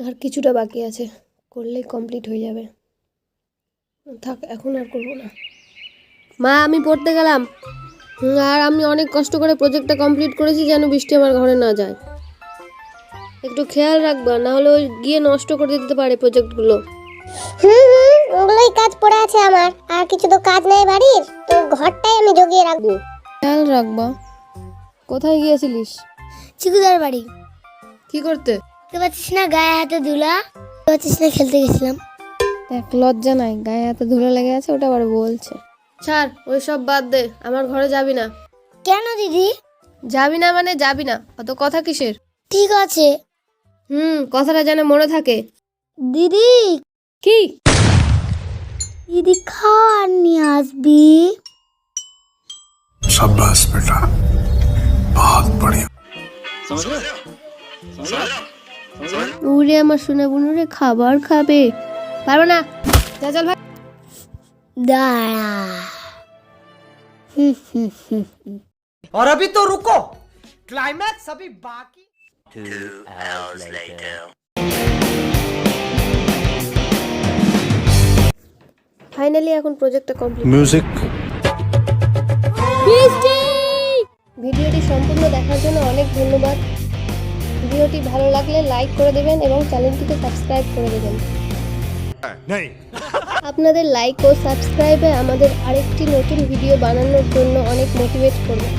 আর কিছুটা বাকি আছে, করলেই কমপ্লিট হয়ে যাবে। থাক, এখন আর করবো না। মা, আমি পড়তে গেলাম। আর আমি অনেক কষ্ট করে প্রজেক্টটা কমপ্লিট করেছি, যেন বৃষ্টি আমার ঘরে না যায়। একটু খেয়াল রাখবা, না হলে ওই গিয়ে নষ্ট করে দিতে পারে প্রজেক্টগুলো। ওগুলোই কাজ পড়ে আছে আমার, আর কিছু তো কাজ নেই বাড়ির, তো ঘরটাই আমি জগিয়ে রাখবো। খেয়াল রাখবা। কোথায় গিয়েছিলিস? চিকুদার বাড়ি। কি করতে? দেখতে পাচ্ছিস না গায়ে হাতে ধুলা? দেখতে পাচ্ছিস না খেলতে গেছিলাম। এক লজ্জা নাই, গায়ে হাতে ধুলো লেগে আছে, ওটা আবার বলছে। ছাড়, ওই সব বাদ দে, আমার ঘরে যাবি না। কেন দিদি? যাবি না মানে যাবি না, অত কথা কিসের? ঠিক আছে কথাটা যেন মনে থাকে। দিদি। কি? দিদি খাওয়ার নিয়ে আসবি? शाबाश बेटा, बहुत बढ़िया। উড়ে আমার সোনা বুনুরে খাবার খাবে। পারবো না, যা চল ভাই। দাঁড়া। और अभी तो रुको, क्लाइमैक्स अभी बाकी। 2 hours later. ফাইনালি এখন প্রজেক্টটা কমপ্লিট। म्यूजिक। ভিডিওটি সম্পূর্ণ দেখার জন্য অনেক ধন্যবাদ। ভিডিওটি ভালো লাগলে লাইক করে দেবেন এবং চ্যানেলটিকে সাবস্ক্রাইব করে দেবেন। আপনাদের লাইক ও সাবস্ক্রাইবে আমাদের আরেকটি নতুন ভিডিও বানানোর জন্য অনেক মোটিভেট করবে।